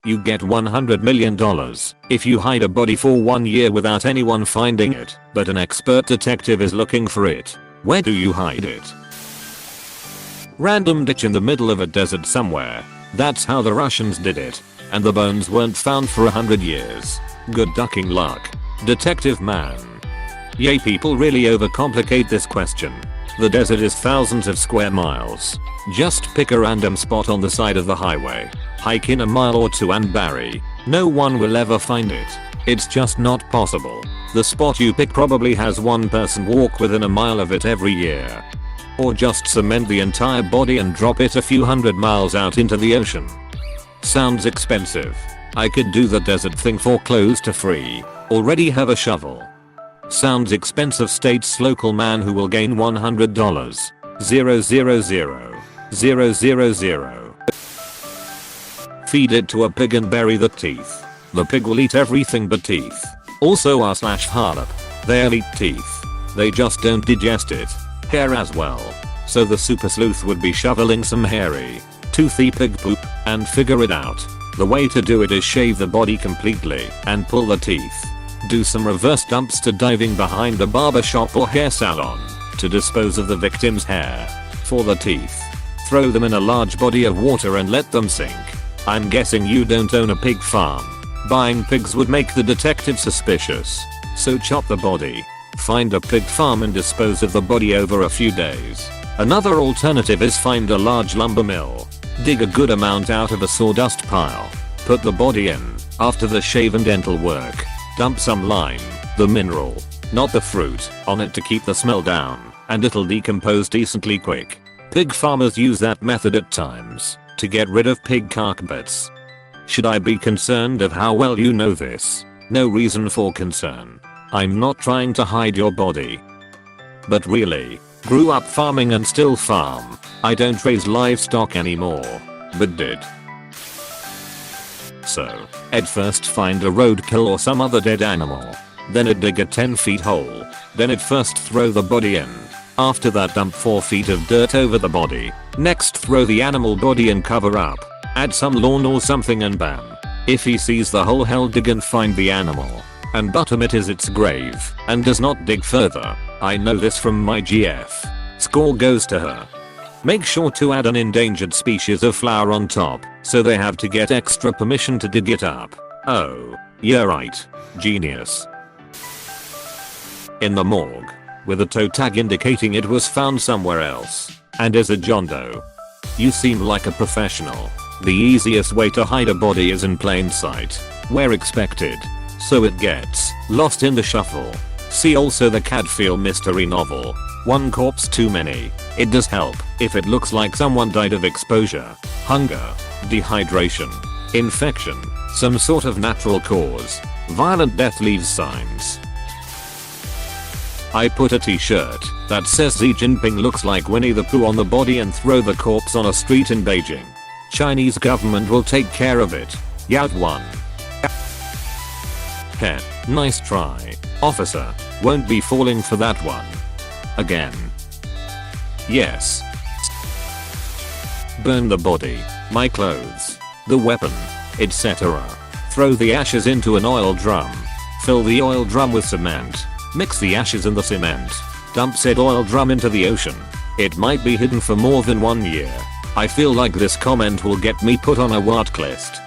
You get $100 million if you hide a body for 1 year without anyone finding it, but an expert detective is looking for it. Where do you hide it? Random ditch in the middle of a desert somewhere. That's how the Russians did it. And the bones weren't found for 100 years. Good ducking luck. Detective man. Yay, people really overcomplicate this question. The desert is thousands of square miles. Just pick a random spot on the side of the highway. Hike in a mile or two and bury. No one will ever find it. It's just not possible. The spot you pick probably has one person walk within a mile of it every year. Or just cement the entire body and drop it a few hundred miles out into the ocean. Sounds expensive. I could do the desert thing for close to free. Already have a shovel. Sounds expensive, states local man who will gain $100. 000. Feed it to a pig and bury the teeth. The pig will eat everything but teeth. Also r/harlop. They'll eat teeth. They just don't digest it. Hair as well. So the super sleuth would be shoveling some hairy, toothy pig poop and figure it out. The way to do it is shave the body completely and pull the teeth. Do some reverse dumpster diving behind a barber shop or hair salon to dispose of the victim's hair. For the teeth, throw them in a large body of water and let them sink. I'm guessing you don't own a pig farm. Buying pigs would make the detective suspicious. So chop the body, find a pig farm and dispose of the body over a few days. Another alternative is find a large lumber mill. Dig a good amount out of a sawdust pile. Put the body in. After the shave and dental work, dump some lime, the mineral, not the fruit, on it to keep the smell down, and it'll decompose decently quick. Pig farmers use that method at times to get rid of pig carcass. Should I be concerned of how well you know this? No reason for concern. I'm not trying to hide your body. But really, grew up farming and still farm. I don't raise livestock anymore, but did. So, I'd first find a roadkill or some other dead animal. Then I'd dig a 10 feet hole. Then I'd first throw the body in. After that, dump 4 feet of dirt over the body. Next, throw the animal body and cover up. Add some lawn or something and bam. If he sees the hole, he'll dig and find the animal. And bottom it is its grave and does not dig further. I know this from my GF. Score goes to her. Make sure to add an endangered species of flower on top, so they have to get extra permission to dig it up. Oh, you're right. Genius. In the morgue, with a toe tag indicating it was found somewhere else, and is a John Doe. You seem like a professional. The easiest way to hide a body is in plain sight, where expected, so it gets lost in the shuffle. See also the Cadfield mystery novel, One Corpse Too Many. It does help if it looks like someone died of exposure, hunger, dehydration, infection, some sort of natural cause. Violent death leaves signs. I put a t-shirt that says Xi Jinping looks like Winnie the Pooh on the body and throw the corpse on a street in Beijing. Chinese government will take care of it. Yout 1. Heh, nice try, officer. Won't be falling for that one. Again. Yes. Burn the body, my clothes, the weapon, etc. Throw the ashes into an oil drum. Fill the oil drum with cement. Mix the ashes and the cement. Dump said oil drum into the ocean. It might be hidden for more than 1 year. I feel like this comment will get me put on a watch list.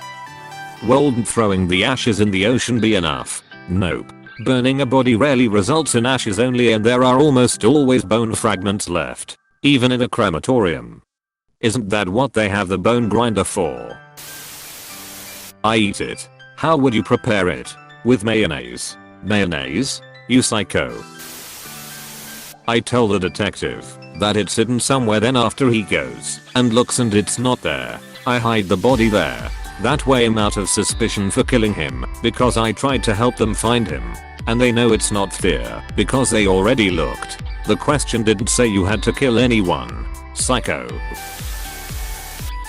Won't throwing the ashes in the ocean be enough? Nope. Burning a body rarely results in ashes only, and there are almost always bone fragments left, even in a crematorium. Isn't that what they have the bone grinder for? I eat it. How would you prepare it? With mayonnaise? Mayonnaise? You psycho. I tell the detective that it's hidden somewhere, then after he goes and looks and it's not there, I hide the body there. That way I'm out of suspicion for killing him, because I tried to help them find him. And they know it's not fair, because they already looked. The question didn't say you had to kill anyone. Psycho.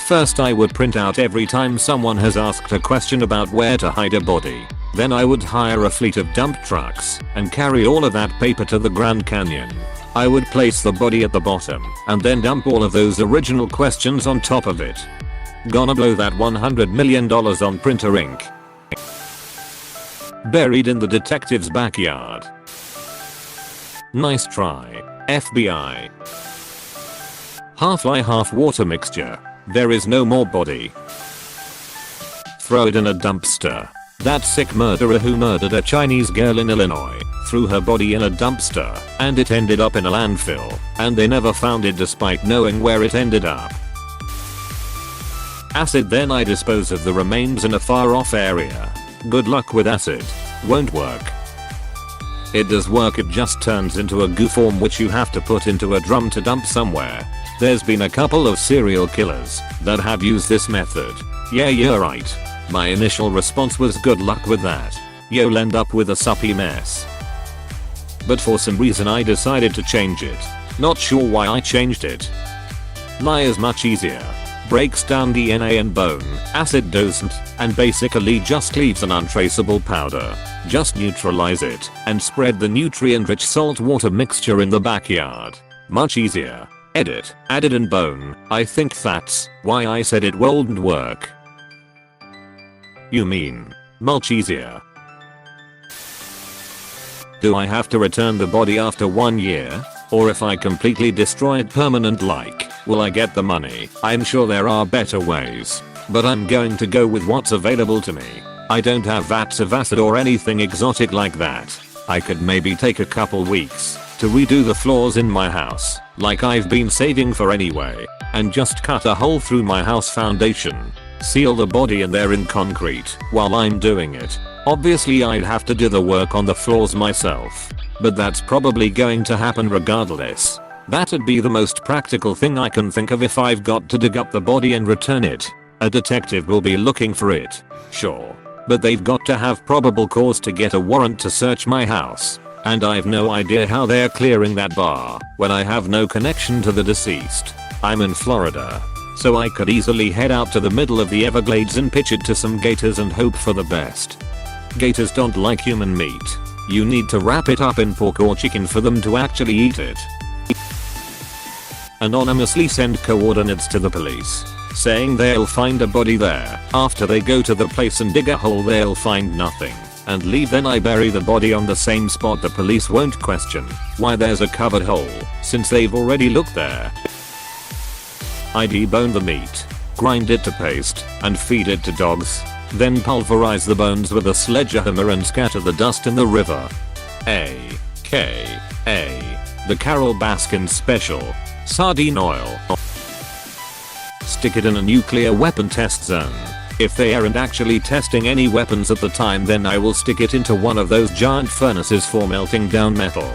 First I would print out every time someone has asked a question about where to hide a body. Then I would hire a fleet of dump trucks and carry all of that paper to the Grand Canyon. I would place the body at the bottom and then dump all of those original questions on top of it. Gonna blow that $100 million on printer ink. Buried in the detective's backyard. Nice try, FBI. Half lie half water mixture. There is no more body. Throw it in a dumpster. That sick murderer who murdered a Chinese girl in Illinois threw her body in a dumpster and it ended up in a landfill and they never found it despite knowing where it ended up. Acid. Then I dispose of the remains in a far off area. Good luck with acid. Won't work. It does work, it just turns into a goo form which you have to put into a drum to dump somewhere. There's been a couple of serial killers that have used this method. Yeah, you're right. My initial response was good luck with that. You'll end up with a suppy mess. But for some reason I decided to change it. Not sure why I changed it. Lye is much easier. Breaks down DNA and bone. Acid doesn't, and basically just leaves an untraceable powder. Just neutralize it and spread the nutrient-rich salt water mixture in the backyard. Much easier. Edit. Added and bone. I think that's why I said it won't work. You mean much easier? Do I have to return the body after 1 year? Or if I completely destroy it permanent like, will I get the money? I'm sure there are better ways. But I'm going to go with what's available to me. I don't have vats of acid or anything exotic like that. I could maybe take a couple weeks to redo the floors in my house, like I've been saving for anyway, and just cut a hole through my house foundation. Seal the body in there in concrete while I'm doing it. Obviously I'd have to do the work on the floors myself. But that's probably going to happen regardless. That'd be the most practical thing I can think of if I've got to dig up the body and return it. A detective will be looking for it, sure. But they've got to have probable cause to get a warrant to search my house. And I've no idea how they're clearing that bar when I have no connection to the deceased. I'm in Florida, so I could easily head out to the middle of the Everglades and pitch it to some gators and hope for the best. Gators don't like human meat. You need to wrap it up in pork or chicken for them to actually eat it. Anonymously send coordinates to the police, saying they'll find a body there. After they go to the place and dig a hole they'll find nothing and leave. Then I bury the body on the same spot. The police won't question why there's a covered hole since they've already looked there. I debone the meat, grind it to paste, and feed it to dogs. Then pulverize the bones with a sledgehammer and scatter the dust in the river. A.K.A. the Carol Baskin Special. Sardine oil. Stick it in a nuclear weapon test zone. If they aren't actually testing any weapons at the time, then I will stick it into one of those giant furnaces for melting down metal.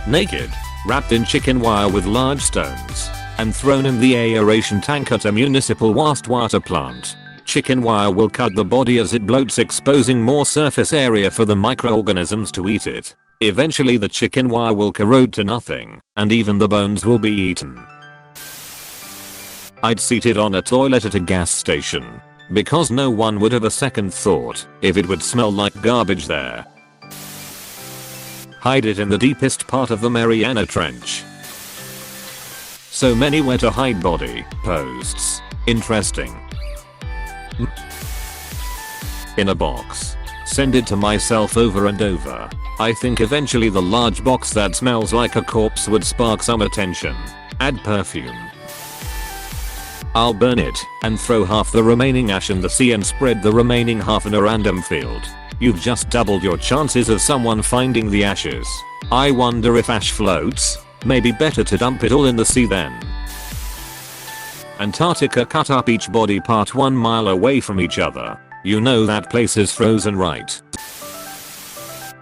Naked, wrapped in chicken wire with large stones, and thrown in the aeration tank at a municipal wastewater plant. Chicken wire will cut the body as it bloats, exposing more surface area for the microorganisms to eat it. Eventually the chicken wire will corrode to nothing, and even the bones will be eaten. I'd seat it on a toilet at a gas station, because no one would have a second thought if it would smell like garbage there. Hide it in the deepest part of the Mariana Trench. So many where to hide body posts. Interesting. In a box. Send it to myself over and over. I think eventually the large box that smells like a corpse would spark some attention. Add perfume. I'll burn it and throw half the remaining ash in the sea and spread the remaining half in a random field. You've just doubled your chances of someone finding the ashes. I wonder if ash floats. Maybe better to dump it all in the sea then. Antarctica. Cut up each body part 1 mile away from each other. You know that place is frozen, right?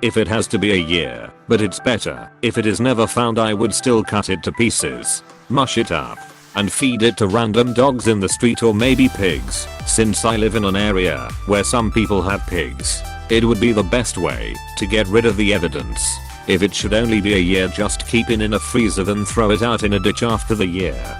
If it has to be a year, but it's better if it is never found. I would still cut it to pieces, mush it up, and feed it to random dogs in the street or maybe pigs. Since I live in an area where some people have pigs, it would be the best way to get rid of the evidence. If it should only be a year, just keep it in a freezer then throw it out in a ditch after the year.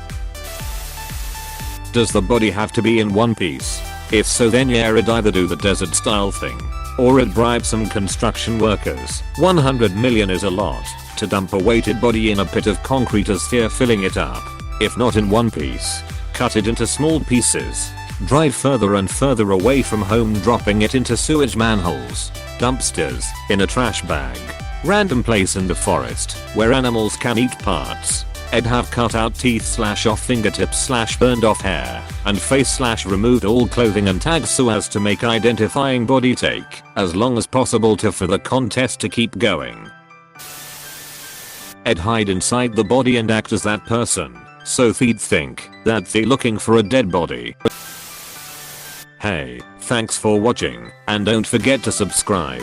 Does the body have to be in one piece? If so, then yeah, I'd either do the desert style thing or I'd bribe some construction workers. 100 million is a lot to dump a weighted body in a pit of concrete as they're filling it up. If not in one piece, cut it into small pieces, drive further and further away from home, dropping it into sewage manholes, dumpsters, in a trash bag, random place in the forest where animals can eat parts. I'd have cut out teeth / off fingertips / burned off hair and face / removed all clothing and tags so as to make identifying body take as long as possible for the contest to keep going. I'd hide inside the body and act as that person, so they'd think that they're looking for a dead body. Hey, thanks for watching, and don't forget to subscribe.